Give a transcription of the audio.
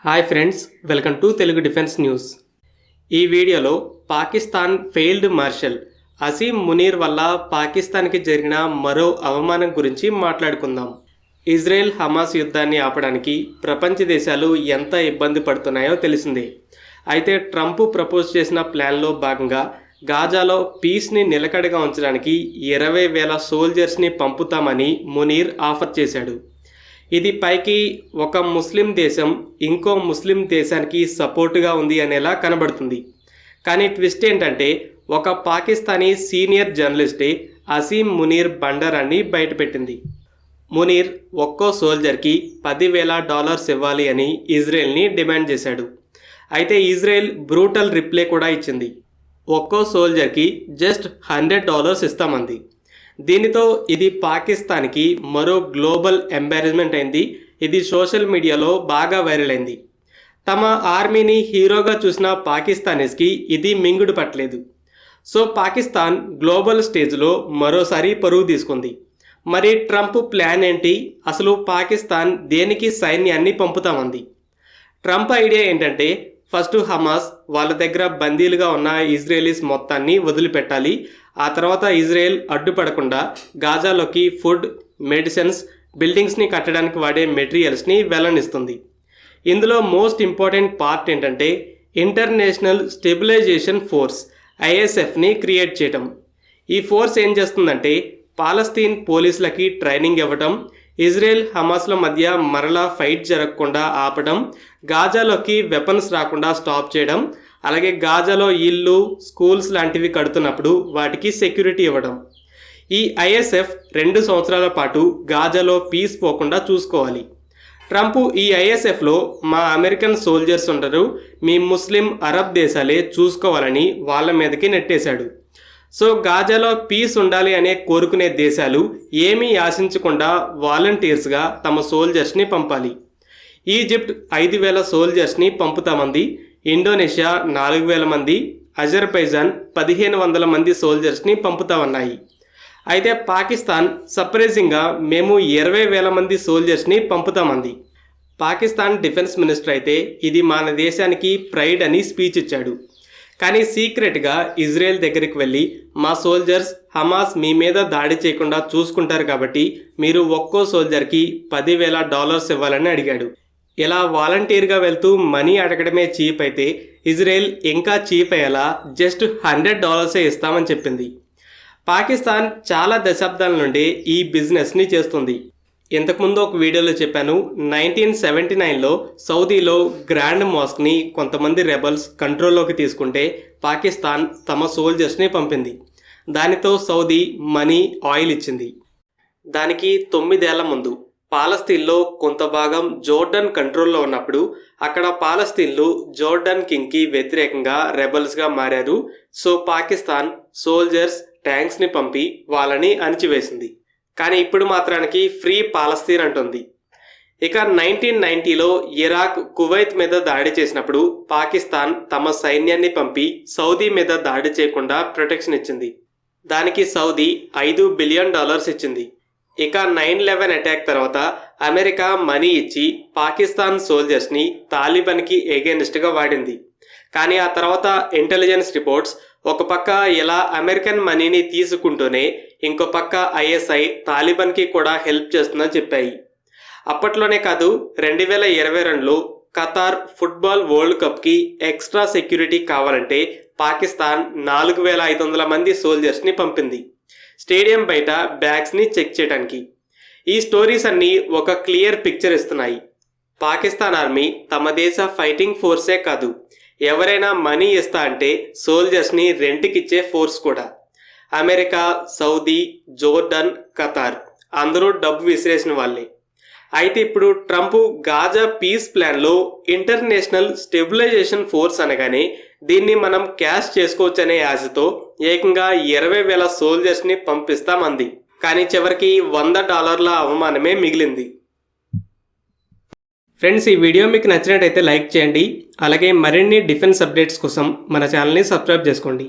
Hi friends, welcome to Telugu defence news. ఈ వీడియోలో Pakistan failed martial Asim Munir వల్ల పాకిస్తాన్కి జరిగిన మరో అవమానం గురించి మాట్లాడుకుందాం. ఇజ్రాయెల్ హమాస్ యుద్ధాన్ని ఆపడానికి ప్రపంచ దేశాలు ఎంత ఇబ్బంది పడుతున్నాయో తెలిసిందే. అయితే ట్రంప్ ప్రపోజ్ చేసిన ప్లాన్లో భాగంగా గాజాలో పీస్ని నిలకడగా ఉంచడానికి 20,000 సోల్జర్స్ని పంపుతామని మునీర్ ఆఫర్ చేశాడు. ఇది పైకి ఒక ముస్లిం దేశం ఇంకో ముస్లిం దేశానికి సపోర్టుగా ఉంది అనేలా కనబడుతుంది. కానీ ట్విస్ట్ ఏంటంటే ఒక పాకిస్తానీ సీనియర్ జర్నలిస్టే అసీం మునీర్ బండారాన్ని బయటపెట్టింది. మునీర్ ఒక్కో సోల్జర్కి $10,000 ఇవ్వాలి అని ఇజ్రాయెల్ని డిమాండ్ చేశాడు. అయితే ఇజ్రాయెల్ బ్రూటల్ రిప్లై కూడా ఇచ్చింది. ఒక్కో సోల్జర్కి జస్ట్ $100 ఇస్తామంది. దీనితో ఇది పాకిస్తాన్కి మరో గ్లోబల్ ఎంబారస్మెంట్ అయింది. ఇది సోషల్ మీడియాలో బాగా వైరల్ అయింది. తమ ఆర్మీని హీరోగా చూసిన పాకిస్తానీస్కి ఇది మింగుడు పట్టలేదు. సో పాకిస్తాన్ గ్లోబల్ స్టేజ్లో మరోసారి పరుగు తీసుకుంది. మరి ట్రంప్ ప్లాన్ ఏంటి? అసలు పాకిస్తాన్ దేనికి సైన్యాన్ని పంపుతామంది? ట్రంప్ ఐడియా ఏంటంటే ఫస్ట్ హమాస్ వాళ్ళ దగ్గర బందీలుగా ఉన్న ఇజ్రాయేలీస్ మొత్తాన్ని వదిలిపెట్టాలి. ఆ తర్వాత ఇజ్రాయెల్ అడ్డుపడకుండా గాజాలోకి ఫుడ్, మెడిసిన్స్, బిల్డింగ్స్ని కట్టడానికి వాడే మెటీరియల్స్ని వెల్లనిస్తుంది. ఇందులో మోస్ట్ ఇంపార్టెంట్ పార్ట్ ఏంటంటే ఇంటర్నేషనల్ స్టెబిలైజేషన్ ఫోర్స్ ISFని క్రియేట్ చేయటం. ఈ ఫోర్స్ ఏం చేస్తుందంటే పాలస్తీన్ పోలీసులకి ట్రైనింగ్ ఇవ్వటం, ఇజ్రాయెల్ హమాస్ల మధ్య మరలా ఫైట్ జరగకుండా ఆపడం, గాజాలోకి వెపన్స్ రాకుండా స్టాప్ చేయడం, అలాగే గాజాలో ఇల్లు, స్కూల్స్ లాంటివి కడుతున్నప్పుడు వాటికి సెక్యూరిటీ ఇవ్వడం. ఈ ISF 2 సంవత్సరాల పాటు గాజాలో పీస్ పోకుండా చూసుకోవాలి. ట్రంప్ ఈ ISFలో మా అమెరికన్ సోల్జర్స్ ఉండరు, మీ ముస్లిం అరబ్ దేశాలే చూసుకోవాలని వాళ్ళ మీదకి నెట్టేశాడు. సో గాజాలో పీస్ ఉండాలి అనే కోరుకునే దేశాలు ఏమీ ఆశించకుండా వాలంటీర్స్గా తమ సోల్జర్స్ని పంపాలి. ఈజిప్ట్ 5,000 సోల్జర్స్ని పంపుతామంది. ఇండోనేషియా 4,000 మంది, అజర్బైజాన్ 1,500 మంది సోల్జర్స్ని పంపుతామన్నాయి. అయితే పాకిస్తాన్ సర్ప్రైజింగ్గా మేము 20,000 మంది సోల్జర్స్ని పంపుతామంది. పాకిస్తాన్ డిఫెన్స్ మినిస్టర్ అయితే ఇది మన దేశానికి ప్రైడ్ అని స్పీచ్ ఇచ్చాడు. కానీ సీక్రెట్గా ఇజ్రాయెల్ దగ్గరికి వెళ్ళి మా సోల్జర్స్ హమాస్ మీ మీద దాడి చేయకుండా చూసుకుంటారు కాబట్టి మీరు ఒక్కో సోల్జర్కి $10,000 ఇవ్వాలని అడిగాడు. ఇలా వాలంటీర్గా వెళ్తూ మనీ అడగడమే చీప్ అయితే ఇజ్రాయెల్ ఇంకా చీప్ అయ్యేలా జస్ట్ $100 ఇస్తామని చెప్పింది. పాకిస్తాన్ చాలా దశాబ్దాల నుండి ఈ బిజినెస్ని చేస్తుంది. ఇంతకుముందు ఒక వీడియోలో చెప్పాను, 1979లో సౌదీలో గ్రాండ్ మాస్క్ని కొంతమంది రెబల్స్ కంట్రోల్లోకి తీసుకుంటే పాకిస్తాన్ తమ సోల్జర్స్ని పంపింది. దానితో సౌదీ మనీ, ఆయిల్ ఇచ్చింది. దానికి 9 ఏళ్ల ముందు పాలస్తీన్లో కొంత భాగం జోర్డన్ కంట్రోల్లో ఉన్నప్పుడు అక్కడ పాలస్తీన్లు జోర్డన్ కింగ్కి వ్యతిరేకంగా రెబల్స్గా మారారు. సో పాకిస్తాన్ సోల్జర్స్, ట్యాంక్స్ని పంపి వాళ్ళని అణిచివేసింది. కానీ ఇప్పుడు మాత్రానికి ఫ్రీ పాలస్తీన్ అంటుంది. ఇక 1990లో ఇరాక్, కువైత్ మీద దాడి చేసినప్పుడు పాకిస్తాన్ తమ సైన్యాన్ని పంపి సౌదీ మీద దాడి చేయకుండా ప్రొటెక్షన్ ఇచ్చింది. దానికి సౌదీ $5 బిలియన్ ఇచ్చింది. ఇక 9/11 అటాక్ తర్వాత అమెరికా మనీ ఇచ్చి పాకిస్తాన్ సోల్జర్స్ని తాలిబాన్కి ఎగెనిస్ట్గా వాడింది. కానీ ఆ తర్వాత ఇంటెలిజెన్స్ రిపోర్ట్స్ ఒక పక్క ఇలా అమెరికన్ మనీని తీసుకుంటూనే ఇంకో పక్క ISI తాలిబాన్కి కూడా హెల్ప్ చేస్తుందని చెప్పాయి. అప్పట్లోనే కాదు, 2022లో ఖతార్ ఫుట్బాల్ వరల్డ్ కప్కి ఎక్స్ట్రా సెక్యూరిటీ కావాలంటే పాకిస్తాన్ 4,500 మంది సోల్జర్స్ని పంపింది స్టేడియం బయట బ్యాగ్స్ని చెక్ చేయడానికి. ఈ స్టోరీస్ అన్నీ ఒక క్లియర్ పిక్చర్ ఇస్తున్నాయి. పాకిస్తాన్ ఆర్మీ తమ దేశ ఫైటింగ్ ఫోర్సే కాదు, ఎవరైనా మనీ ఇస్తా అంటే సోల్జర్స్ని రెంట్కిచ్చే ఫోర్స్ కూడా. అమెరికా, సౌదీ, జోర్డన్, ఖతార్ అందరూ డబ్బు విసిరేసిన వాళ్ళే. అయితే ఇప్పుడు ట్రంప్ గాజా పీస్ ప్లాన్లో ఇంటర్నేషనల్ స్టెబిలైజేషన్ ఫోర్స్ అనగానే దీన్ని మనం క్యాష్ చేసుకోవచ్చనే ఆశతో ఏకంగా 20,000 సోల్జర్స్ని పంపిస్తామంది. కానీ చివరికి $100 అవమానమే మిగిలింది. ఫ్రెండ్స్, ఈ వీడియో మీకు నచ్చినట్టయితే లైక్ చేయండి. అలాగే మరిన్ని డిఫెన్స్ అప్డేట్స్ కోసం మన ఛానల్ని సబ్స్క్రైబ్ చేసుకోండి.